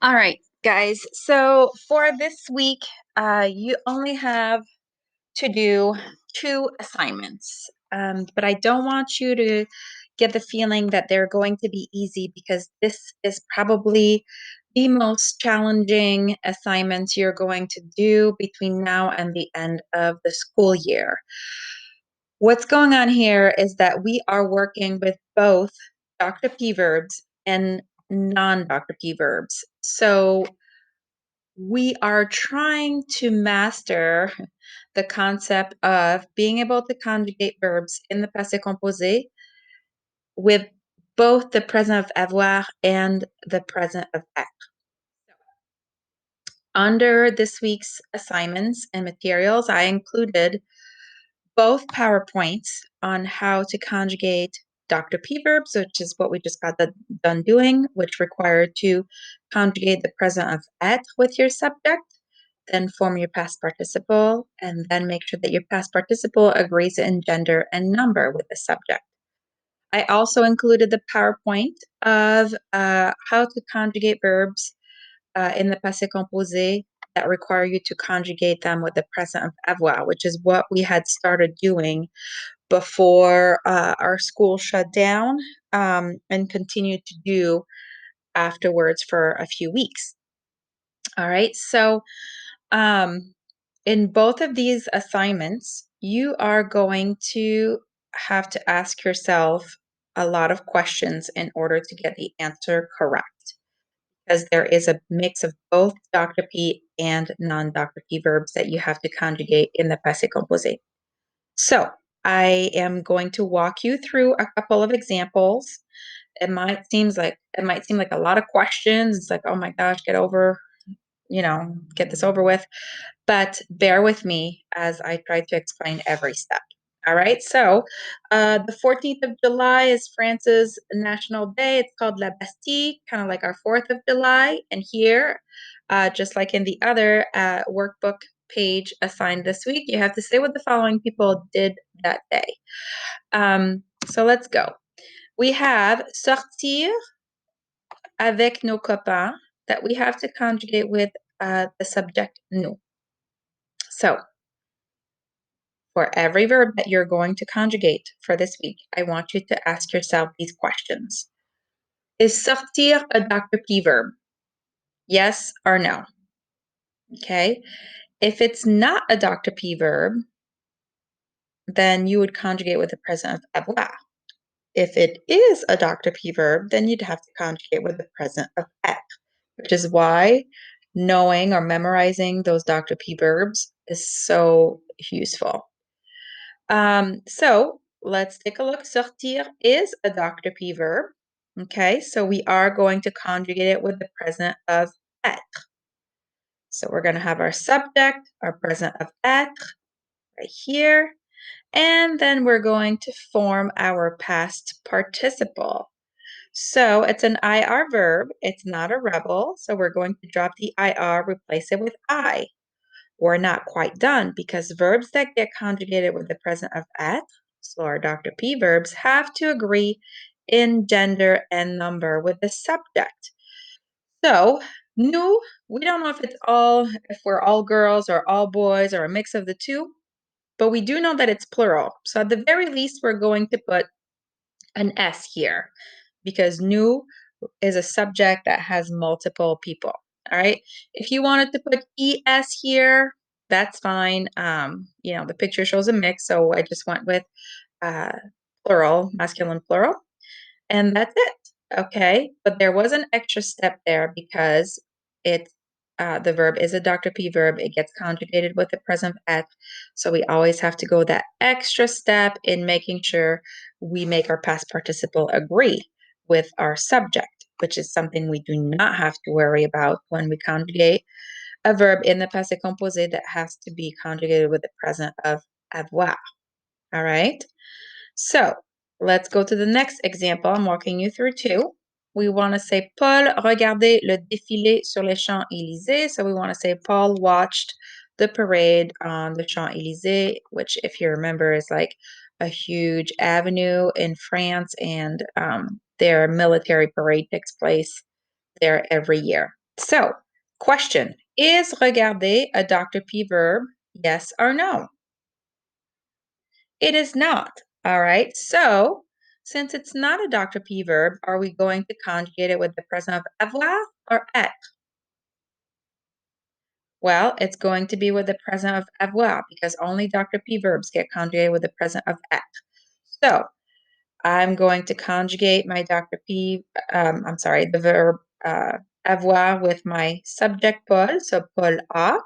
All right, guys. So for this week, you only have to do two assignments. But I don't want you to get the feeling that they're going to be easy because this is probably the most challenging assignments you're going to do between now and the end of the school year. What's going on here is that we are working with both Dr. P verbs and non-Dr. P verbs. So we are trying to master the concept of being able to conjugate verbs in the passé composé with both the present of avoir and the present of être. Under this week's assignments and materials, I included both PowerPoints on how to conjugate Dr. P verbs, which is what we just got done doing, which required to conjugate the present of être with your subject, then form your past participle, and then make sure that your past participle agrees in gender and number with the subject. I also included the PowerPoint of how to conjugate verbs in the passé composé that require you to conjugate them with the present of avoir, which is what we had started doing before our school shut down and continued to do afterwards for a few weeks. All right, so in both of these assignments, you are going to have to ask yourself a lot of questions in order to get the answer correct, because there is a mix of both Dr. P and non-Dr. P verbs that you have to conjugate in the passé composé. So I am going to walk you through a couple of examples. It might seem like a lot of questions. It's like, oh my gosh, get this over with. But bear with me as I try to explain every step. All right, so the 14th of July is France's National Day. It's called La Bastille, kind of like our 4th of July. And here, just like in the other workbook page assigned this week, you have to say what the following people did that day. So let's go. We have sortir avec nos copains that we have to conjugate with the subject nous. So for every verb that you're going to conjugate for this week, I want you to ask yourself these questions. Is sortir a Dr. P verb? Yes or no? Okay. If it's not a Dr. P verb, then you would conjugate with the present of avoir. If it is a Dr. P verb, then you'd have to conjugate with the present of être, which is why knowing or memorizing those Dr. P verbs is so useful. So let's take a look. Sortir is a Dr. P verb. Okay, so we are going to conjugate it with the present of être. So we're going to have our subject, our present of être right here, and then we're going to form our past participle. So it's an IR verb. It's not a rebel. So we're going to drop the IR, replace it with I. We're not quite done because verbs that get conjugated with the present of être, so our Dr. P verbs, have to agree in gender and number with the subject. So nous, we don't know if we're all girls or all boys or a mix of the two, but we do know that it's plural. So at the very least, we're going to put an S here because nous is a subject that has multiple people. All right. If you wanted to put ES here, that's fine. The picture shows a mix, so I just went with uh, plural, masculine plural, and that's it. Okay. But there was an extra step there because the verb is a Dr. P verb. It gets conjugated with the present être. So we always have to go that extra step in making sure we make our past participle agree with our subject, which is something we do not have to worry about when we conjugate a verb in the passé composé that has to be conjugated with the present of avoir. All right. So let's go to the next example. I'm walking you through two. We want to say Paul regardait le défilé sur les Champs-Élysées. So we want to say Paul watched the parade on the Champs-Élysées, which, if you remember, is like a huge avenue in France, and their military parade takes place there every year. So, question, is regarder a Dr. P verb? Yes or no? It is not. All right. So, since it's not a Dr. P verb, are we going to conjugate it with the present of avoir or être? Well, it's going to be with the present of avoir because only Dr. P verbs get conjugated with the present of être. So, I'm going to conjugate my Dr. P, the verb avoir with my subject Paul, so Paul a.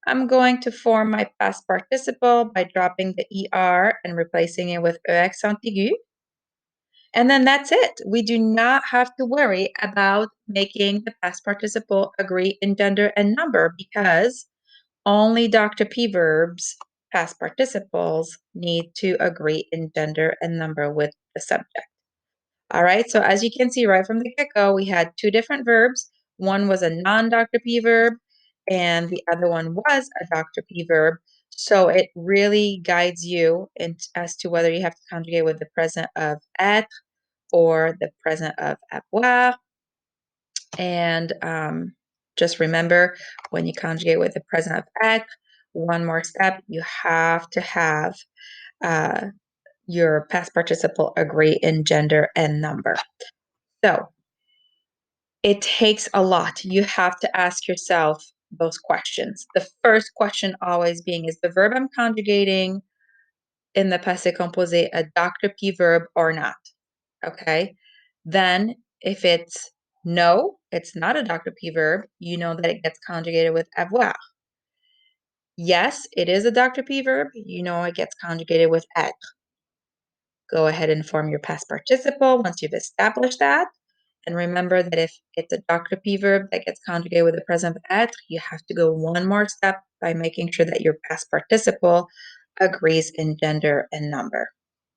I'm going to form my past participle by dropping the ER and replacing it with E accent aigu. And then that's it. We do not have to worry about making the past participle agree in gender and number because only Dr. P verbs, past participles, need to agree in gender and number with the subject. All right, so as you can see right from the get-go, we had two different verbs. One was a non-Dr. P verb, and the other one was a Dr. P verb. So it really guides you as to whether you have to conjugate with the present of être or the present of avoir. And just remember, when you conjugate with the present of être, one more step, you have to have uh, your past participle agree in gender and number. So it takes a lot. You have to ask yourself those questions. The first question always being, is the verb I'm conjugating in the passé composé a Dr. P verb or not? Okay. Then if it's no, it's not a Dr. P verb, you know that it gets conjugated with avoir. Yes, it is a Dr. P verb, you know it gets conjugated with être. Go ahead and form your past participle once you've established that. And remember that if it's a Dr. P verb that gets conjugated with the present of être, you have to go one more step by making sure that your past participle agrees in gender and number.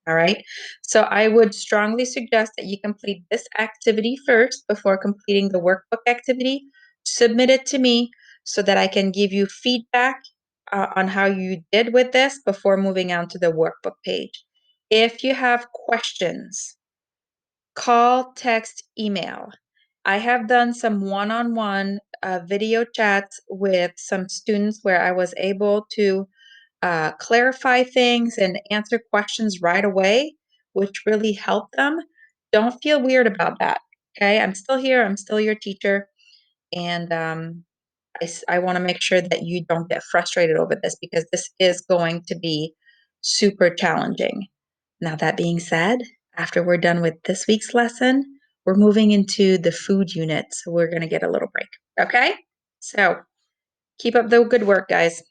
All right. So I would strongly suggest that you complete this activity first before completing the workbook activity. Submit it to me so that I can give you feedback on how you did with this before moving on to the workbook page. If you have questions, call, text, email. I have done some one-on-one video chats with some students where I was able to clarify things and answer questions right away, which really helped them. Don't feel weird about that. Okay, I'm still here. I'm still your teacher. And I want to make sure that you don't get frustrated over this because this is going to be super challenging. Now, that being said, after we're done with this week's lesson, we're moving into the food unit. So we're going to get a little break. Okay? So keep up the good work, guys.